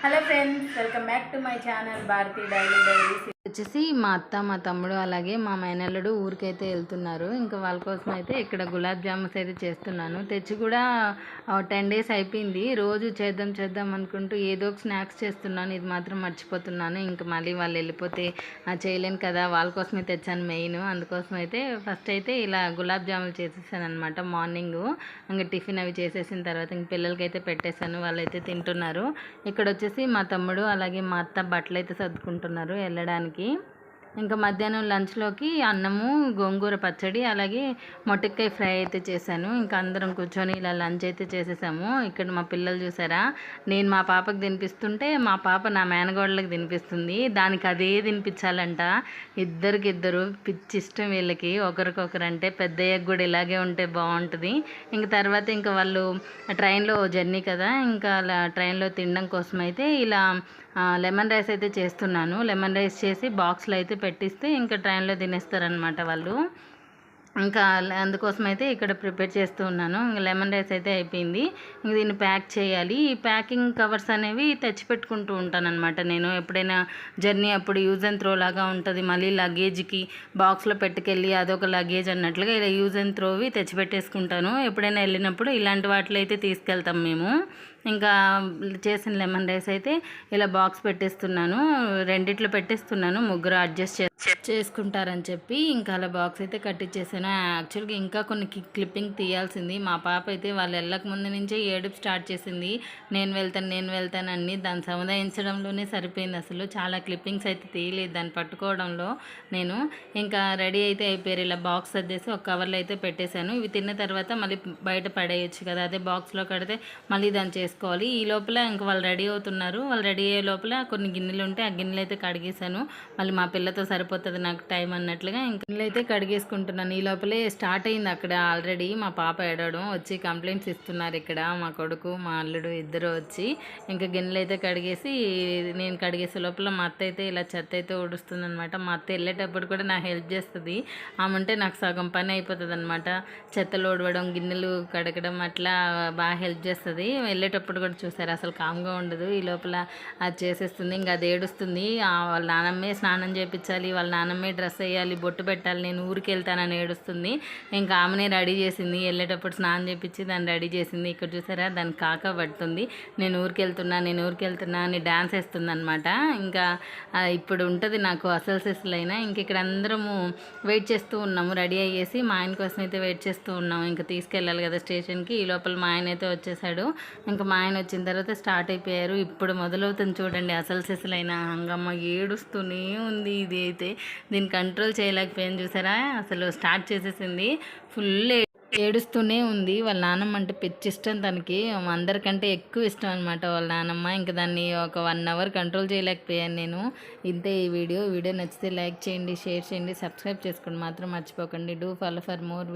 Hello friends, welcome back to my channel Bharathi daily diaries. వచ్చేసి మా అత్త మా తమ్ముడు అలాగే మా మేనల్లుడు ఊరికైతే వెళ్తున్నారు. ఇంకా వాళ్ళ కోసం అయితే ఇక్కడ గులాబ్ జామున్స్ అయితే చేస్తున్నాను. తెచ్చి కూడా 10 days అయిపోయింది. రోజు చేద్దాం అనుకుంటూ ఏదో ఒక స్నాక్స్ చేస్తున్నాను. ఇది మాత్రం మర్చిపోతున్నాను. ఇంకా మళ్ళీ వాళ్ళు వెళ్ళిపోతే చేయలేను కదా, వాళ్ళ కోసమే తెచ్చాను మెయిన్. అందుకోసం అయితే ఫస్ట్ అయితే ఇలా గులాబ్ జాములు చేసేసాను అనమాట. మార్నింగ్ ఇంకా టిఫిన్ అవి చేసేసిన తర్వాత ఇంక పిల్లలకైతే పెట్టేశాను. వాళ్ళైతే తింటున్నారు. ఇక్కడ వచ్చేసి మా తమ్ముడు అలాగే మా అత్త బట్టలు అయితే సర్దుకుంటున్నారు వెళ్ళడానికి. ఇంకా మధ్యాహ్నం లంచ్లోకి అన్నము, గోంగూర పచ్చడి, అలాగే మొట్టకాయ ఫ్రై అయితే చేశాను. ఇంకా అందరం కూర్చొని ఇలా లంచ్ అయితే చేసేసాము. ఇక్కడ మా పిల్లలు చూసారా, నేను మా పాపకు తినిపిస్తుంటే మా పాప నా మేనగోడలకు తినిపిస్తుంది. దానికి అదే తినిపించాలంట. ఇద్దరు పిచ్చి ఇష్టం వీళ్ళకి. ఒకరికొకరు అంటే పెద్దయ్యకు కూడా ఇలాగే ఉంటే బాగుంటుంది. ఇంక తర్వాత ఇంకా వాళ్ళు ట్రైన్లో జర్నీ కదా, ఇంకా అలా ట్రైన్లో తినడం కోసం అయితే ఇలా లెమన్ రైస్ అయితే చేస్తున్నాను. లెమన్ రైస్ చేసి బాక్స్లో అయితే పెట్టిస్తే ఇంకా ట్రైన్లో తినేస్తారనమాట వాళ్ళు. ఇంకా అందుకోసం అయితే ఇక్కడ ప్రిపేర్ చేస్తూ ఉన్నాను. ఇంకా లెమన్ రైస్ అయితే అయిపోయింది. ఇంక దీన్ని ప్యాక్ చేయాలి. ఈ ప్యాకింగ్ కవర్స్ అనేవి తెచ్చిపెట్టుకుంటూ ఉంటాను అనమాట. నేను ఎప్పుడైనా జర్నీ అప్పుడు యూజ్ అండ్ త్రో లాగా ఉంటుంది. మళ్ళీ లగేజ్కి బాక్స్లో పెట్టుకెళ్ళి అదొక లగేజ్ అన్నట్లుగా ఇలా యూజ్ అండ్ త్రోవి తెచ్చిపెట్టేసుకుంటాను. ఎప్పుడైనా వెళ్ళినప్పుడు ఇలాంటి వాటిలో అయితే తీసుకెళ్తాం మేము. ఇంకా చేసిన లెమన్ రైస్ అయితే ఇలా బాక్స్ పెట్టేస్తున్నాను. రెండిట్లో పెట్టేస్తున్నాను, ముగ్గురు అడ్జస్ట్ చేసుకుంటారని చెప్పి ఇంకా అలా బాక్స్ అయితే కట్టించేసాను. యాక్చువల్గా ఇంకా కొన్ని క్లిప్పింగ్ తీయాల్సింది. మా పాప అయితే వాళ్ళు వెళ్ళక ముందు నుంచే ఏడుపు స్టార్ట్ చేసింది. నేను వెళ్తాను అన్ని. దాన్ని సముదాయించడంలోనే సరిపోయింది. అసలు చాలా క్లిప్పింగ్స్ అయితే తీయలేదు దాన్ని పట్టుకోవడంలో. నేను ఇంకా రెడీ అయితే అయిపోయారు. ఇలా బాక్స్ సర్దేసి ఒక కవర్లో అయితే పెట్టేశాను. ఇవి తిన్న తర్వాత మళ్ళీ బయట పడేయచ్చు కదా, అదే బాక్స్లో కడితే మళ్ళీ దాన్ని చేసుకోవాలి. ఈ లోపల ఇంకా వాళ్ళు రెడీ అవుతున్నారు. వాళ్ళు రెడీ అయ్యే లోపల కొన్ని గిన్నెలు ఉంటే ఆ గిన్నెలు అయితే కడిగేశాను. మళ్ళీ మా పిల్లతో సరిపోతుంది నాకు టైం అన్నట్లుగా ఇంక గిన్నెలు అయితే కడిగేసుకుంటున్నాను. ఈ లోపలే స్టార్ట్ అయింది అక్కడ ఆల్రెడీ మా పాప ఏడవడం. వచ్చి కంప్లైంట్స్ ఇస్తున్నారు ఇక్కడ మా కొడుకు మా అల్లుడు ఇద్దరు వచ్చి. ఇంకా గిన్నెలు అయితే కడిగేసి నేను కడిగేసే లోపల మా అత్త అయితే ఇలా చెత్త అయితే ఊడుస్తుంది అనమాట. మా అత్త వెళ్ళేటప్పుడు కూడా నాకు హెల్ప్ చేస్తుంది. ఆమె ఉంటే నాకు సగం పని అయిపోతుంది అనమాట. చెత్తలు ఊడవడం, గిన్నెలు కడగడం అట్లా బాగా హెల్ప్ చేస్తుంది. వెళ్ళేటప్పుడు కూడా చూసారు అసలు కామ్గా ఉండదు. ఈ లోపల అది చేసేస్తుంది. ఇంకా అది ఏడుస్తుంది. వాళ్ళ నాన్నమ్మే స్నానం చేయించాలి, వాళ్ళ నాన్నమ్మే డ్రెస్ వేయాలి, బొట్టు పెట్టాలి, నేను ఊరికి వెళ్తానని ఏడుస్తుంది. ఇంకా ఆమెనే రెడీ చేసింది. వెళ్ళేటప్పుడు స్నానం చేయించి దాన్ని రెడీ చేసింది. ఇక్కడ చూసారా దాన్ని కాక పడుతుంది. నేను ఊరికి వెళ్తున్నా అని డ్యాన్స్ వేస్తుంది అనమాట. ఇంకా ఇప్పుడు ఉంటుంది నాకు అసలు సెస్లైనా. ఇంక ఇక్కడ అందరము వెయిట్ చేస్తూ ఉన్నాము. రెడీ అయ్యేసి మా ఆయన కోసం అయితే వెయిట్ చేస్తూ ఉన్నాము. ఇంకా తీసుకెళ్ళాలి కదా స్టేషన్కి. ఈ లోపల మా ఆయన అయితే వచ్చేసాడు. ఇంకా మా ఆయన వచ్చిన తర్వాత స్టార్ట్ అయిపోయారు. ఇప్పుడు మొదలవుతుంది చూడండి అసలు సెస్లైన హంగమ్మ. ఏడుస్తూనే ఉంది. ఇది అయితే దీన్ని కంట్రోల్ చేయలేకపోయాను చూసారా, అసలు స్టార్ట్ చేసేసింది. ఫుల్ ఏడుస్తూనే ఉంది. వాళ్ళ నాన్నమ్మ అంటే పిచ్చి ఇష్టం తనకి. అందరికంటే ఎక్కువ ఇష్టం అనమాట వాళ్ళ నాన్నమ్మ. ఇంకా దాన్ని ఒక 1 hour కంట్రోల్ చేయలేకపోయాను నేను. ఇంతే ఈ వీడియో నచ్చితే లైక్ చేయండి, షేర్ చేయండి, సబ్స్క్రైబ్ చేసుకోండి మాత్రం మర్చిపోకండి. Do follow for more.